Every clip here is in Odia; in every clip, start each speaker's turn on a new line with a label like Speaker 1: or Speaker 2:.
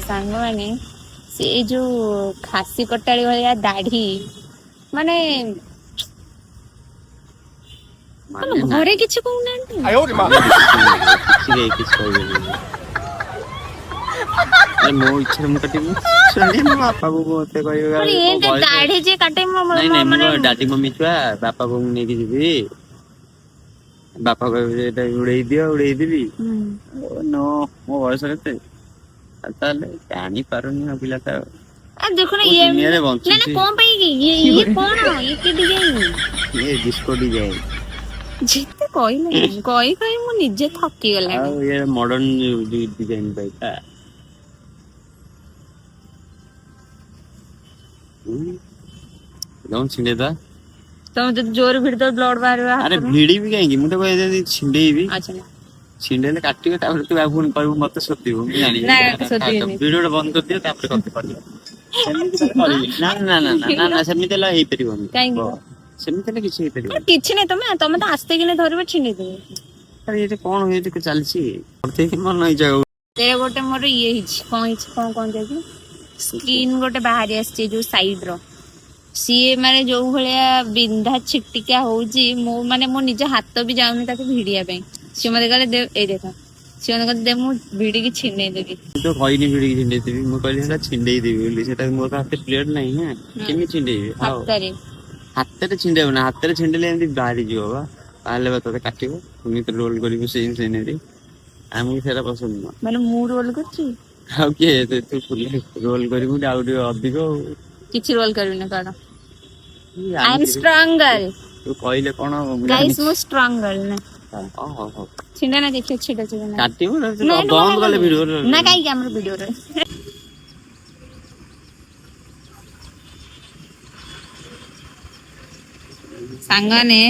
Speaker 1: ସାଙ୍ଗମାନେ ସେ ଯୋଉ ଖାସି କଟାଳି ଭଳିଆ ଦାଢି ମାନେ ତମ ଘରେ କିଛି କହୁନାହାନ୍ତି?
Speaker 2: ମୋ ଇଚ୍ଛାରେ ମୁଁ କାଟିବି ମୋ ବାପା ବୋଉ ମତେ କହିବେ
Speaker 1: ଦାଢି ଯେ କାଟେ
Speaker 2: ଡାଡି ମମି ଛୁଆ ବାପା ବୋଉଙ୍କୁ ନେଇକି ଯିବି ବାପା କହିବେ ଯେ ଏଇଟା ଉଡେଇ ଦିଅ ଉଡେଇଦେବି ନ ମୋ ବୟସ କେତେ ତାହେଲେ ଜାଣିପାରୁନି ଆଉ ପିଲାଟା
Speaker 1: ଦେଖୁନ
Speaker 2: ଦୁନିଆରେ ବଞ୍ଚୁଛି
Speaker 1: କଣ ପାଇଁ ଇଏ କଣ ଇଏ କି ଡିଜାଇନ
Speaker 2: ଇଏ ଡିସ୍କୋ ଡିଜାଇନ
Speaker 1: ଯେତେ କହିଲେ କହି କହି ମୁଁ ନିଜେ ଥକି ଗଲାଣି
Speaker 2: ଆଉ ଇଏ ମଡର୍ନ ଡିଜାଇନ ପାଇଟା ଛିଣ୍ଡେଇଦବା
Speaker 1: ତମେ ଯଦି ଜୋର ଭିଡି ତ ବ୍ଲଡ ବାହାରିବ
Speaker 2: ଆରେ ଭିଡିବି କାହିଁକି ମୁଁ ତ କହିବି ଛିଣ୍ଡେଇବି ଛିଣ୍ଡେଇଲେ କାଟିବେ ତାପରେ ତୁ ଆଉ ପୁଣି କହିବୁ ମତେ ସୋଦିବୁ ମୁଁ ଜାଣିବି ଭିଡିଓଟା ବନ୍ଦ କରିଦିଅ ତାପରେ କଥା କରିବ ନା ସେମିତି ହେଲେ ହେଇପାରିବନି ସେମିତି ହେଲେ କିଛି ହେଇପାରିବନି
Speaker 1: କିଛି ନାହିଁ ତମେ ତ ଆସ୍ତେ କିନା ଧରିବ ଛିଣ୍ଡେଇଦେବେ
Speaker 2: ଏଇଟା କଣ ହେଇଛି ଚାଲିଛି ମନ ହେଇଯାଉ
Speaker 1: ଗୋଟେ ମୋର ଇଏ ହେଇଛି କଣ କହନ୍ତି ସ୍କିନ୍ ଗୋଟେ ବାହାରି ଆସିଛି ଯୋଉ ସାଇଡ ର ସିଏ ମାନେ ଯୋଉ ଭଳିଆ ବିନ୍ଧା ଛିଟିକା ହଉଛି ମୁଁ ମାନେ ମୋ ନିଜ ହାତ ବି ଯାଉନି ତାକୁ ଭିଡିବା ପାଇଁ ସିଏ ମତେ କହିଲେ ଦେ ଏଇ ଦେଖ ସିଏ ମତେ କହିଲେ ଦେ ମୁଁ ଭିଡିକି ଛିଣ୍ଡେଇଦେବି
Speaker 2: ତ କହିନି ଭିଡିକି ଛିଣ୍ଡେଇଦେବି ମୁଁ କହିଲି ସେଟା ଛିଣ୍ଡେଇଦେବି ବୋଲି ସେଟା ମୋ ହାତରେ ପ୍ଲେଟ୍ ନାହିଁ ନା କେମିତି ଛିଣ୍ଡେଇବି ହାତରେ ଛିଣ୍ଡେଇବ ନା ହାତରେ ଛିଣ୍ଡେଇଲେ ଏମିତି ବାହାରିଯିବ ବା ତାହେଲେ ବା ତତେ କାଟିବ ପୁଣି ତ ରୋଲ କରିବୁ ସେଇ ସିନେରୀ ଆମକୁ ସେଟା ପସନ୍ଦ ନୁହଁ
Speaker 1: ମାନେ ମୁଁ ରୋଲ କରୁଛି
Speaker 2: ଆଉ କିଏ ତୁ ରୋଲ କରିବୁ ଆଉ ଟିକେ ଅଧିକ
Speaker 1: କିଛି ରୋଲ କରିବିନି କଣ ଆଇ ଏମ୍ ଷ୍ଟ୍ରଙ୍ଗ ଗର୍ଲ
Speaker 2: ତୁ କହିଲେ କଣ
Speaker 1: ଗାଇସ୍ ମୁଁ ଷ୍ଟ୍ରଙ୍ଗ ଗର୍ଲ ନା ଛିଣ୍ଡା ନା ଦେଖିବ ଛିଣ୍ଡା
Speaker 2: କାଟିବୁ ବନ୍ଦ କଲେ ଭିଡିଓ
Speaker 1: ନା କାହିଁକି ଆମର ଭିଡିଓରେ ସାଙ୍ଗମାନେ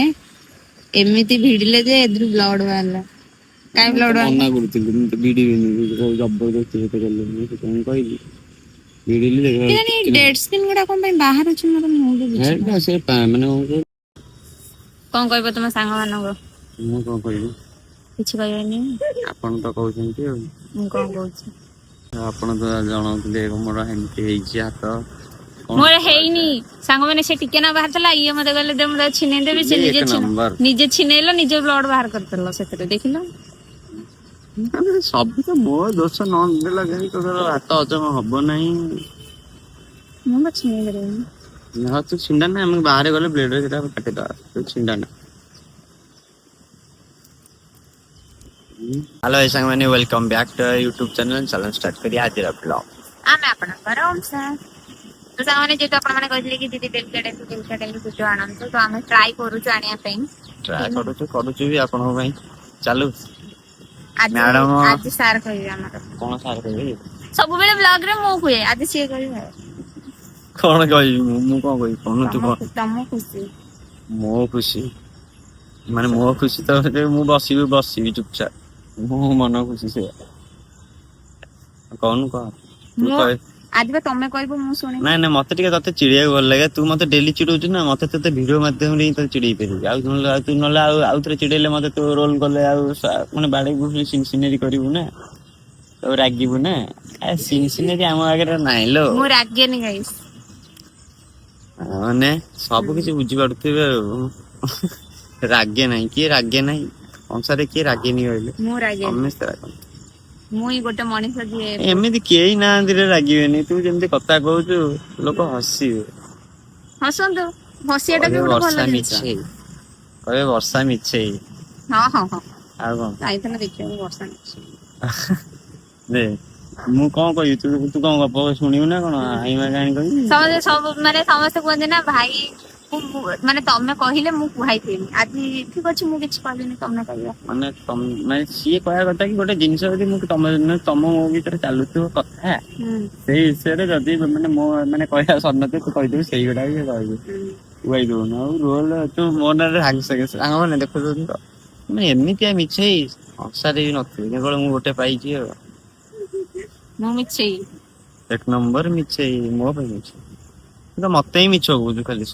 Speaker 1: ଏମିତି ଭିଡିଲେ ଯେ ଏଥିରୁ ବ୍ଲଡ ବାହାରିଲା କାଇଁ ବ୍ଲଡ
Speaker 2: ମନା କରୁଥିଲି ମୁଁ ତ ଭିଡିବିନି ଜବରଦସ୍ତି ସେତେ କଲେ ମୁଁ ସେଥିପାଇଁ କହିଲି ଭିଡିଲି
Speaker 1: ଡେଡ୍ ସ୍କିନ୍ ଗୁଡା କଣ ପାଇଁ ବାହାରୁଛି ମୋର ମୁଣ୍ଡ
Speaker 2: ସେ ମାନେ
Speaker 1: କଣ କହିବ ତମ ସାଙ୍ଗମାନଙ୍କୁ
Speaker 2: ମୁଁ କଣ କହିବି
Speaker 1: କିଛି କହିବେନି
Speaker 2: ଆପଣ ତ କହୁଛନ୍ତି ଆଉ
Speaker 1: ମୁଁ କଣ କହୁଛି
Speaker 2: ଆପଣ ତ ଜଣାଉଥିଲେ ମୋର ଏମିତି ହେଇଛି ହାତ
Speaker 1: ମୋର ହେଇନି ସାଙ୍ଗମାନେ ସେ ଟିକେ ନା ବାହାରିଥିଲା ଇଏ ମତେ କହିଲେ ଦେ ମୁଁ ଛିନେଇଦେବି ସେ ନିଜେ ଛିନେଇଲ ନିଜେ ବ୍ଲଡ ବାହାର କରିଦେଲ ସେଥିରେ ଦେଖିଲ
Speaker 2: ସବୁ ତ ମୋ ଦୋଷ ନ ଦେଲା କାହିଁକି ତୋର ହାତ ହଜମ ହବ ନାହିଁ
Speaker 1: ମୁଁ ବା ଛିନେଇ ପାରିବିନି
Speaker 2: ତୁ ଛିଣ୍ଡା ନା ଆମେ ବାହାରେ ଗଲେ ବ୍ଲେଡରେ ସେଟା କାଟିଦବା ତୁ ଛିଣ୍ଡା ନା हेलो साथीମାନେ welcome back to YouTube channel चलो स्टार्ट करिए आज ब्लॉग
Speaker 1: ଆମେ ଆପଣଙ୍କର ତ ସାଙ୍ଗମାନେ ଯେହେତୁ ଆପଣମାନେ କହିଥିଲେ କି ଦିଦି ଡେଲିକା ଭିଡିଓ ଆଣନ୍ତୁ ତ ଆମେ ଟ୍ରାଏ କରୁଛୁ ଆଣିବା ପାଇଁ
Speaker 2: ଟ୍ରାଏ କରୁଛୁ ବି ଆପଣଙ୍କ ପାଇଁ ଚାଲୁ
Speaker 1: ମ୍ୟାଡମ ଆଜି ସାର୍ କହିବେ ଆମର
Speaker 2: କଣ ସାର୍ କହିବେ
Speaker 1: ସବୁବେଳେ ବ୍ଲଗ ରେ ମୁଁ କୁହେ ଆଜି ସିଏ କହିବେ
Speaker 2: କଣ କହିବି ମୁଁ କଣ କହିବି କଣ ତୁ
Speaker 1: ତମ ଖୁସି
Speaker 2: ମୋ ଖୁସି ମାନେ ମୋ ଖୁସି ତ ମୁଁ ବସିବି ଚୁପଚାପ ମୋ ମନ ଖୁସି ସେ କହୁନୁ କହ ତୁ କହ
Speaker 1: ଆଜି ବା ତମେ କହିବ ମୁଁ ଶୁଣିବି
Speaker 2: ନାଇଁ ମତେ ଟିକେ ତତେ ଚିଡେଇବାକୁ ଭଲ ଲାଗେ ତୁ ମତେ ଡେଲି ଚିଡଉଛୁ ନା ମତେ ତତେ ଭିଡିଓ ମାଧ୍ୟମରେ ହିଁ ତତେ ଚିଡେଇ ପାରିବି ଆଉ ତୁ ନହେଲେ ଆଉ ଥରେ ଚିଡେଇଲେ ମତେ ତୁ ରୋଲ କଲେ ଆଉ ମାନେ ବାଡେଇବୁ ସିନେରୀ କରିବୁ ନା ତୁ ରାଗିବୁ ନା ସିନେରୀ ଆମ ଆଗରେ ନାହିଁ ଲୋ
Speaker 1: ମୁଁ ରାଗେନି ଗାଇସ୍
Speaker 2: ମାନେ ସବୁ କିଛି ବୁଝିପାରୁଥିବେ ଆଉ ରାଗେ ନାହିଁ କିଏ ରାଗେ ନାହିଁ ସଂସାରରେ କିଏ ରାଗେନି କହିଲେ ସମସ୍ତେ ରାଗନ୍ତି
Speaker 1: ମୁଁ ଗୋଟେ ମଣିଷ ଯିଏ
Speaker 2: ଏମିତି କେହି ନାହାନ୍ତି ରେ ରାଗିବେନି ତୁ ଯେମିତି କଥା କହୁଛୁ ଲୋକ ହସିବେ
Speaker 1: ହସନ୍ତୁ ହସିବାଟା ବି ଗୋଟେ ଭଲ ଜିନିଷ
Speaker 2: କହିବେ ବର୍ଷା ମିଛେଇ
Speaker 1: ହଁ
Speaker 2: ଆଉ କଣ
Speaker 1: ଯାଇଥିଲା ଦେଖିବାକୁ ବର୍ଷା ମିଛେଇ
Speaker 2: ମୁଁ କଣ କହିବି ତୁ କଣ ଗପ ଶୁଣିବୁ ନା କଣ
Speaker 1: ସମସ୍ତେ କୁହନ୍ତି ନା ଭାଇ ମାନେ ତମେ କହିଲେ ମୁଁ କୁହାଇଥିଲି ଆଜି ଠିକ ଅଛି ମୁଁ କିଛି କହିବିନି ତମେ କହିବ
Speaker 2: ମାନେ ସିଏ କହିବା କଥା କି ଗୋଟେ ଜିନିଷ ଯଦି ମୁଁ ତମ ମୋ ଭିତରେ ଚାଲୁଥିବ କଥା ସେଇ ବିଷୟରେ ଯଦି ମାନେ ମୋ ମାନେ କହିବା ସରିନଥିବ ତୁ କହିଦେବୁ ସେଇଗୁଡା ବି କହିବୁ କହିଦଉନୁ ଆଉ ରୋଲ ତୁ ମୋ ନାଁରେ ସାଙ୍ଗମାନେ ଦେଖୁଛନ୍ତି ତ ମାନେ ଏମିତିଆ ମିଛେଇ ସଂସାରେ ବି ନଥିବେ କେବଳ ମୁଁ ଗୋଟେ ପାଇଛି ଆଉ
Speaker 1: ମୁଁ ମିଛେଇ
Speaker 2: ଏକ ନମ୍ବର ମିଛେଇ ମୋ ପାଇଁ ମିଛେଇ ତ ମତେ ହିଁ ମିଛ କହୁଛୁ ଖାଲି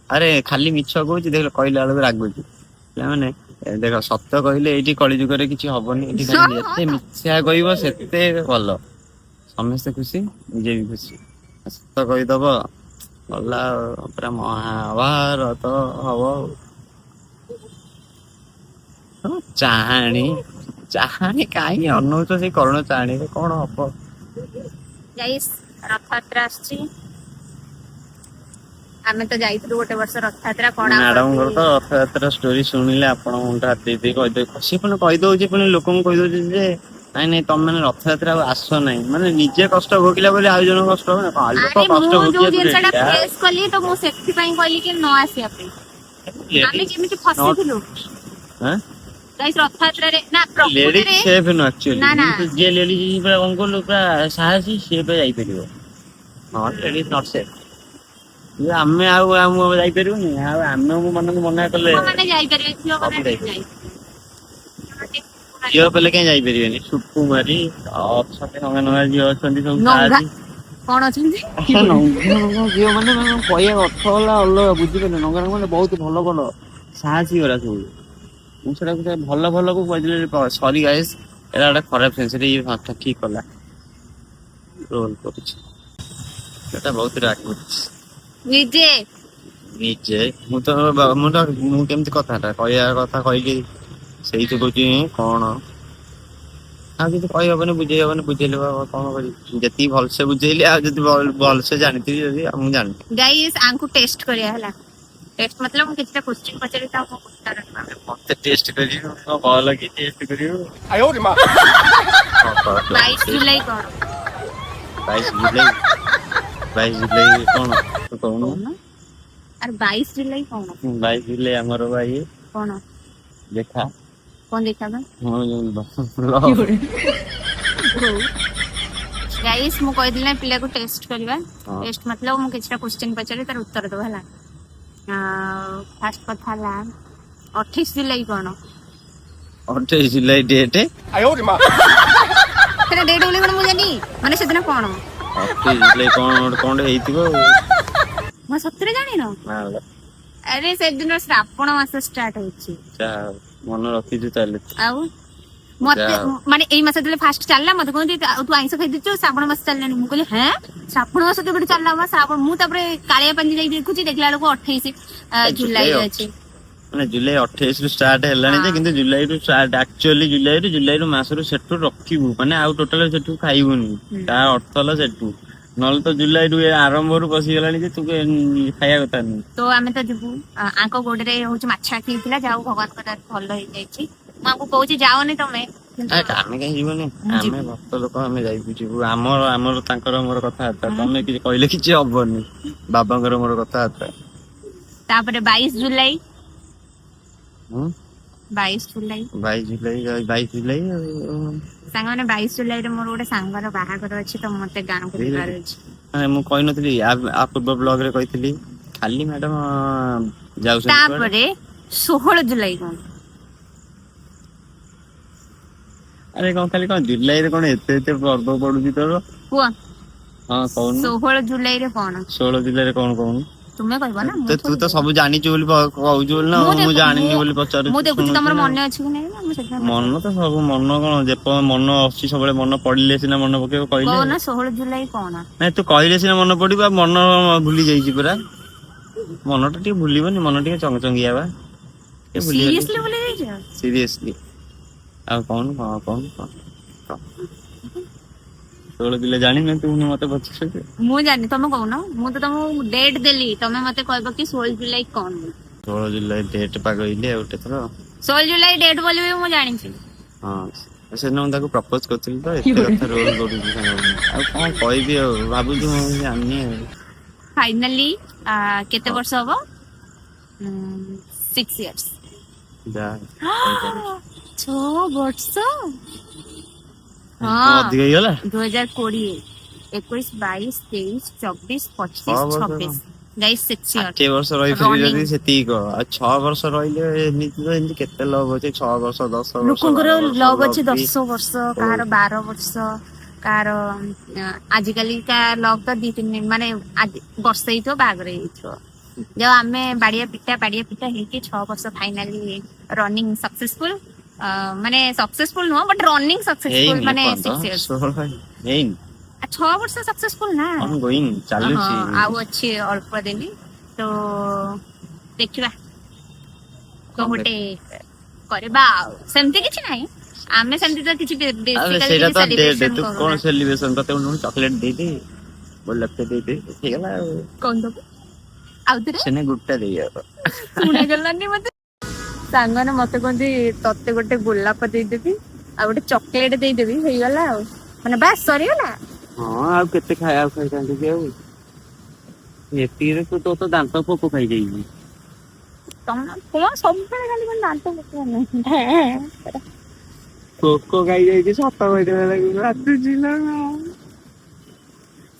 Speaker 2: ଆରେ ଖାଲି ମିଛ କହୁଛି ଦେଖିଲ କହିଲା ବେଳକୁ ରାଗୁଛି ମାନେ ଦେଖ ସତ କହିଲେ ଏଇଠି କଳିଯୁଗରେ କିଛି ହବନି। ଏଠି ଖାଲି ଯେତେ ମିଥ୍ୟା କହିବ ସେତେ ଭଲ, ସମସ୍ତେ ଖୁସି, ନିଜେ ବି ଖୁସି। ସତ କହିଦବ ଗଲା ପୁରା ମହାଭାରତ ହବ। ଚାହାଣୀ ଚାହାଣୀ କାହିଁକି ଅନଉଛ ସେଇ କରଣ ଚାହାଣୀରେ କଣ ହବ?
Speaker 1: ଗାଇସ୍ ରଥଯାତ୍ରା ଆସିଛି, ଆମେ ତ ଯାଇଥିଲୁ ଗୋଟେ ବର୍ଷ ରଥଯାତ୍ରା। କଣ
Speaker 2: ମ୍ୟାଡମଙ୍କର ତ ରଥଯାତ୍ରା ଷ୍ଟୋରି ଶୁଣିଲେ ଆପଣ ମୁଣ୍ଡ ହାତ ଦେଇ କହିଦେବେ। ସିଏ ପୁଣି କହିଦଉଛି, ପୁଣି ଲୋକଙ୍କୁ କହିଦଉଛି ଯେ ନାଇଁ ନାଇଁ ତମେ ମାନେ ରଥଯାତ୍ରା ଆଉ ଆସ ନାହିଁ, ମାନେ ନିଜେ କଷ୍ଟ ଭୋଗିଲା ବୋଲି ଆଉ ଜଣ କଷ୍ଟ ହବ ନା? ଲୋକ
Speaker 1: ଆରେ
Speaker 2: କଷ୍ଟ
Speaker 1: ମୁଁ ଯୋଉ
Speaker 2: ଭୋଗିବାକୁ
Speaker 1: ଜିନିଷ ଟା
Speaker 2: ରେଡି।
Speaker 1: ଫେସ୍ କଲି ତ ମୁଁ ସେଥିପାଇଁ କହିଲି କି ନ ଆସିବା ପାଇଁ। ଆମେ କେମିତି ଫସିଥିଲୁ ଗାଇସ୍ ରଥଯାତ୍ରାରେ, ନା
Speaker 2: ଲେଡିଜ
Speaker 1: ପ୍ରକୃତରେ
Speaker 2: ସେଫ୍ ନୁହଁ ଆକ୍ଚୁଆଲି।
Speaker 1: ନା ନା
Speaker 2: ଯିଏ ଲେଡିଜ ପୁରା କଣ କହିଲୁ ପୁରା ସାହସୀ ସିଏ ଏବେ ଯାଇପାରିବ। ହଁ ଲେଡିଜ ନଟ୍ ସେଫ୍। ଆମେ ଆଉ ଯାଇପାରିବୁନି? ଆଉ ଆମେ ମାନଙ୍କୁ ମନା କଲେ
Speaker 1: ଝିଅ ମାନେ ଯାଇପାରିବେ, ଝିଅ
Speaker 2: ସବୁ
Speaker 1: ମାନେ
Speaker 2: ଯାଇପାରିବେ।
Speaker 1: ଯାଇପାରିବେ।
Speaker 2: ଝିଅ ପିଲେ କାହିଁ ଯାଇପାରିବେନି? ସୁକୁମାରୀ ଅଛନ୍ତି, ନଙ୍ଗା ନଙ୍ଗା ଝିଅ ଅଛନ୍ତି ସବୁ
Speaker 1: ନଙ୍ଗା
Speaker 2: ସାହସୀ।
Speaker 1: କଣ ଅଛନ୍ତି?
Speaker 2: ନଙ୍ଗା ଝିଅ ମାନେ କହିବା ଅର୍ଥ ହେଲା ଅଲଗା, ବୁଝିପାରିଲେ? ନଙ୍ଗା ନଙ୍ଗା ମାନେ ବହୁତ ଭଲ ଭଲ ସାହସୀ ଗୁରା ସବୁ। ମୁଁ ସେଟା ଭଲ ଭଲ କୁ କହିଦେଲି ସରି ଗାଇସ୍, ଏଟା ଗୋଟେ ଖରାପ ସେନ୍ସରେ ଠିକ କଲା ରୋଲ କରୁଛି। ସେଟା ବହୁତ ରାଗ କରୁଛି
Speaker 1: ନିଜେ
Speaker 2: ନିଜେ। ମୁଁ କେମିତି କଥାଟା କହିବା କଥା କହିଲି, ସେଇଠୁ କହୁଛି କଣ ଆଉ କିଛି କହିହବନି, ବୁଝେଇ ହବନି। ବୁଝେଇଲେ କଣ କରିବି? ଯେତିକି ଭଲସେ ବୁଝେଇଲି, ଆଉ ଯଦି ଭଲସେ ଜାଣିଥିବି ଯଦି ମୁଁ ଜାଣିଥିଲି।
Speaker 1: ଗାଇସ୍ ଆଙ୍କୁ ଟେଷ୍ଟ କରିବା ହେଲା। ଟେଷ୍ଟ मतलब ମୁଁ କିଛିଟା କ୍ୱେଶ୍ଚନ ପଚାରି ତା ଉତ୍ତର ଦେବା।
Speaker 2: ମତେ ଟେଷ୍ଟ କରିବ ଭଲ କି ଟେଷ୍ଟ କରିବ?
Speaker 1: 22 ଜୁଲାଇ କଣ?
Speaker 2: 22 ଜୁଲାଇ 22 ଜୁଲାଇ କଣ ତୁ କହୁନୁ?
Speaker 1: ଆରେ 22 ଜୁଲାଇ କଣ?
Speaker 2: 22 ଜୁଲାଇ ଆମର ଭାଇ
Speaker 1: କଣ
Speaker 2: ଦେଖା।
Speaker 1: କଣ ଦେଖାବା? ଗାଇସ୍ ମୁଁ କହିଥିଲି ନା ପିଲାକୁ ଟେଷ୍ଟ କରିବା। ଟେଷ୍ଟ मतलब ମୁଁ କିଛିଟା କ୍ୱେଶ୍ଚନ ପଚାରି ତାର ଉତ୍ତର ଦେବା ହେଲା। ଫାର୍ଷ୍ଟ କଥା ହେଲା 28 ଜୁଲାଇ କଣ?
Speaker 2: 28 ଜୁଲାଇ ଡେଟ୍?
Speaker 1: ସେଟା ଡେଟ୍ ବୋଲି କଣ ମୁଁ ଜାଣିନି, ମାନେ ସେଦିନ କଣ?
Speaker 2: 28 ଜୁଲାଇ କଣ ହେଇଥିବ ଆଉ।
Speaker 1: ମୁଁ ସତରେ ଜାଣିନ? ଆରେ ସେଦିନ ଶ୍ରାବଣ ମାସ ଷ୍ଟାର୍ଟ ହଉଛି।
Speaker 2: ମନେ ରଖିଛୁ ତାହେଲେ।
Speaker 1: ଆଉ ମତେ ମାନେ ଏଇ ମାସ ଯେତେବେଳେ ଫାର୍ଷ୍ଟ ଚାଲିଲା ମତେ କୁହନ୍ତି ତୁ ଆଇଁଷ ଖାଇଦେଇଛୁ, ଶ୍ରାବଣ ମାସ ଚାଲିଲାଣି। ମୁଁ କହିଲି ହେଁ ଶ୍ରାବଣ ମାସ କେବେଠୁ ଚାଲିଲା ବା? ଶ୍ରାବଣ ମୁଁ ତାପରେ କାଳିଆ ପାଞ୍ଜି ଯାଇକି ଦେଖୁଛି, ଦେଖିଲା ବେଳକୁ 28 ଜୁଲାଇ ଅଛି।
Speaker 2: ମାନେ ଜୁଲାଇ 28 ରୁ ଷ୍ଟାର୍ଟ ହେଲାଣି ଯେ, କିନ୍ତୁ ଜୁଲାଇରୁ ଷ୍ଟାର୍ଟ ଆକ୍ଚୁଆଲି ଜୁଲାଇରୁ ମାସରୁ ସେଠୁ ରଖିବୁ, ମାନେ ଆଉ ଟୋଟାଲ ସେଠୁ ଖାଇବୁନି। ତା ଅର୍ଥ ହେଲା ସେଠୁ, ନହେଲେ ତ ଜୁଲାଇରୁ ଆରମ୍ଭରୁ ପଶିଗଲାଣି ଯେ ତୁ ଖାଇବା କଥା ନୁହେଁ। ତ
Speaker 1: ଆମେ ତ ଯିବୁ। ଆଙ୍କ ଗୋଡରେ ହଉଛି ମାଛ ଆଖି ହେଇଥିଲା, ଯାହା ହଉ ଭଗବାନଙ୍କ ଦୟାରୁ ଭଲ ହେଇଯାଇଛି। ମୁଁ ଆଙ୍କୁ କହୁଛି ଯାଅନି ତମେ,
Speaker 2: ଆମେ କାହିଁ ଯିବୁନି? ଆମେ ଭକ୍ତ ଲୋକ, ଆମେ ଯିବୁ। ଆମର ତାଙ୍କର ମୋର କଥାବାର୍ତ୍ତା, ତମେ କିଛି କହିଲେ କିଛି ହବନି। ବାବାଙ୍କର ମୋର କଥାବାର୍ତ୍ତା।
Speaker 1: ତାପରେ 22 ଜୁଲାଇ
Speaker 2: 22 ଜୁଲାଇ
Speaker 1: ସାଙ୍ଗମାନେ 22 ଜୁଲାଇରେ ମୋର ଗୋଟେ ସାଙ୍ଗର ବାହାଘର ଅଛି, ତ ମତେ ଗାଁକୁ ଯିବାର ଅଛି।
Speaker 2: ମୁଁ କହିନଥିଲି ଆ ପୂର୍ବ ବ୍ଲଗରେ କହିଥିଲି, ଖାଲି ମ୍ୟାଡମ ଯାଉଛନ୍ତି।
Speaker 1: ତାପରେ 16 ଜୁଲାଇ କଣ?
Speaker 2: ଆରେ କଣ ଜୁଲାଇରେ କଣ ଏତେ ପର୍ବ ପଡୁଛି ତୋର?
Speaker 1: କୁହ।
Speaker 2: ହଁ କହୁନୁ।
Speaker 1: 16 ଜୁଲାଇରେ କଣ?
Speaker 2: 16 ଜୁଲାଇରେ କଣ କହୁନୁ?
Speaker 1: ତୁମେ କହିବ ନା,
Speaker 2: ତୁ ତ ସବୁ ଜାଣିଛୁ ବୋଲି କହୁଛୁ ବୋଲି ନା, ମୁଁ ଜାଣିନି ବୋଲି ପଚାରୁଛି।
Speaker 1: ମୁଁ ଦେଖୁଛି ତମର ମନେ ଅଛି କି ନାଇଁ।
Speaker 2: ମନ ତ ସବୁ ମନ କଣ, ଯେପର୍ଯ୍ୟନ୍ତ ମନ ଅଛି ସବୁବେଳେ, ମନ ପଡିଲେ ସିନା ମନେ ପକେଇବ। କହିଲେ
Speaker 1: କହୁନ 16 ଜୁଲାଇ କଣ?
Speaker 2: ନାଇଁ ତୁ କହିଲେ ସିନା ମନେ ପଡିବ, ଆଉ ମନ ଭୁଲି ଯାଇଛି ପୁରା। ମନଟା ଟିକେ ଭୁଲିବନି, ମନ ଟିକେ ଚଙ୍ଗଚଙ୍ଗିଆ ବା।
Speaker 1: ସିରିୟସଲି ଭୁଲି ଯାଇଛ?
Speaker 2: ସିରିୟସଲି। ଆଉ କହୁନୁ କଣ? 16 ଜୁଲାଇ ଜାଣିନୁ ତୁ ମତେ ପଚାରୁଛୁ?
Speaker 1: ମୁଁ ଜାଣିନି, ତମେ କହୁନ। ମୁଁ ତ ତମକୁ ଡେଟ୍ ଦେଲି, ତମେ ମତେ କହିବ କି 16 ଜୁଲାଇ କଣ?
Speaker 2: 16 ଜୁଲାଇ ଡେଟ୍ ପା କହିଲି ଆଉ ଗୋଟେ ଥର।
Speaker 1: 16 ଜୁଲାଇ ଡେଟ୍ ବୋଲି ବି ମୁଁ ଜାଣିଛି।
Speaker 2: ହଁ ସେଦିନ ମୁଁ ତାକୁ ପ୍ରପୋଜ କରିଥିଲି ତ, ଏତେ କଥା ରୋଲ କରୁଛି ସାଙ୍ଗମାନେ। ଆଉ କଣ କହିବି ଆଉ, ଭାବୁଛି ମୁଁ ଜାଣିନି ଆଉ।
Speaker 1: ଫାଇନାଲି କେତେ ବର୍ଷ ହବ? 6 years। 6 ବର୍ଷ? ହଁ
Speaker 2: ଅଧିକ ହେଇଗଲା।
Speaker 1: 2020, 21, 22, 23, 24, 25, 26 ଗାଇସ୍ 6 years
Speaker 2: 60 ବର୍ଷ ରହିପାରିବି ଯଦି ସେତିକି କହ। ଆଉ 6 ବର୍ଷ ରହିଲେ ଏମିତି କେତେ ଲଭ୍ ଅଛି? 6 ବର୍ଷ, 10 ବର୍ଷ,
Speaker 1: ଲୋକଙ୍କର
Speaker 2: 12 ବର୍ଷ
Speaker 1: ଲଭ୍ ଅଛି 10 ବର୍ଷ, କାହାର 12 ବର୍ଷ, କାହାର ଆଜିକାଲି କା ଲଭ୍ ତ 2-3 ମାନେ ବର୍ଷେ ହେଇଥିବ ବାହାଘର ହେଇଥିବ। जो आमे बाड़िया पिटा हेकी 6 वर्ष फाइनली रनिंग सक्सेसफुल माने successful no but running successful माने 6 इयर्स 6 वर्ष सक्सेसफुल ना
Speaker 2: गोइंग चालू छी
Speaker 1: आउ अच्छे अल्प दिन तो देखिबा तो गोटे करबा सेमती किछि नाही आमे सेमती तो किछि बेसिकली सेलिब्रेशन
Speaker 2: तू कोन सेलिब्रेशन करते उन चॉकलेट दे दे बोल लगते दे दे ठीक है
Speaker 1: कोन दो आउतरे
Speaker 2: सेने गुट्टा दे यार
Speaker 1: सुने गलानी मते सांगने मते कोंदी तत्ते गोटे गोलाप दे देबी आ गोटे चॉकलेट दे देबी होई गला माने बस सरी गला
Speaker 2: हां आ केते खाया खाई कांदी के एती रे तो दांत पोको खाई जाई
Speaker 1: तुम सब बेले खाली मन दांत पोको नहीं
Speaker 2: पोको खाई जाई सत होई देला लागि रातु जिला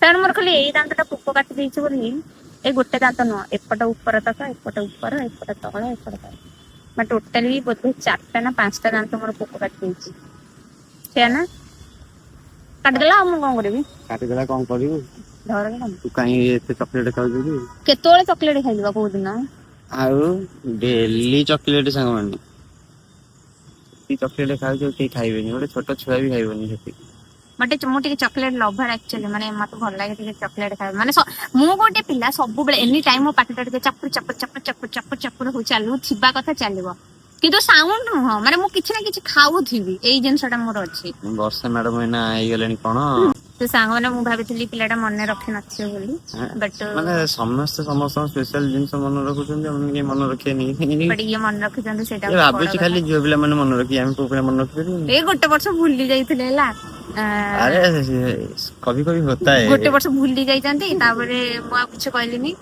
Speaker 1: सर मोर खाली एई दांतटा पोको काटी देइछ बोली ए गोटे दांत न एपट ऊपर तक एपट ऊपर एपट तळ एपट तळ मैं टोटली बोधे 4टा ना 5टा दांत मोर पोको काटी देइछ छै ना काट देला हम कोन करबी
Speaker 2: काटी देला कोन करिवो
Speaker 1: धर के
Speaker 2: तू काई एते चॉकलेट खाउ जी
Speaker 1: केतोळे चॉकलेट खाइबा को दिन
Speaker 2: आउ डेली चॉकलेट संग माने ती चॉकलेट खाउ जो के खाइबेनी ओटे छोट छुआ भी खाइबेनी सेती
Speaker 1: मटे मोटे चॉकलेट लवर एक्चुअली माने मते भल लागे टिके चॉकलेट खाय माने मु गोटे पिला सब बेले एनी टाइम मो पाटी टिके चप्पू चप्पू चप्पू चप्पू चप्पू चप्पू हो चालू थिबा कथा चालिबो किंतु साउंड न माने मु किछ ना किछ खाउ थिबी एई जिंसटा मोर अछि
Speaker 2: वर्षा मैडम एना आइ गेलेनी कोन
Speaker 1: तो सांग माने मु भाबितली पिलाटा मने रखि नथियो बोली बट
Speaker 2: माने समस्त स्पेशल जिंस मन रखुछन हम के मन रखे नहीं
Speaker 1: बट ये मन रखि जंदे सेटा
Speaker 2: ये भाबुची खाली जो पिला माने मन रखी हम को मन रखि
Speaker 1: ए गोटे वर्ष भूली जाइथिले ला
Speaker 2: अरे कभी कभी होता है
Speaker 1: गोटे वर्ष भूली जाई जंदे ताबरे मु कुछ कहलिनी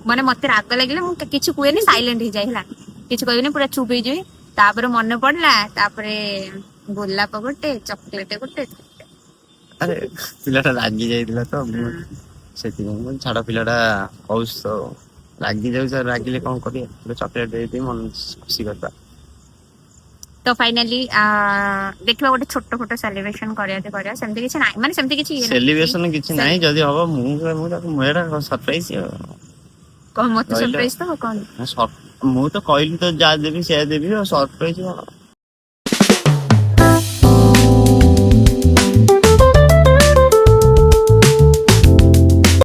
Speaker 1: माने मते राग लागले मु किछ कुएनी साइलेंट हो जाइला किछ कहबिनी पूरा चुप हो जाई ताबरे मन पड़ला ताबरे गोलाप गोटे चॉकलेट गोटे
Speaker 2: अरे पिलाटा लागी जाइदिला तो सेति मन छाड़ा पिलाटा हौस तो लागी जाउ सर लागिले कोन करी चॉकलेट दे दे मन खुशी करता
Speaker 1: तो फाइनली देखिबा गोटे छोट छोट सेलिब्रेशन करिया सेमती किछ नाही माने सेमती किछ
Speaker 2: सेलिब्रेशन किछ नाही जदी हबो मु एटा सरप्राइज
Speaker 1: कोन मत सरप्राइज तो कोन
Speaker 2: मु तो कहली तो जा देबी से देबी सरप्राइज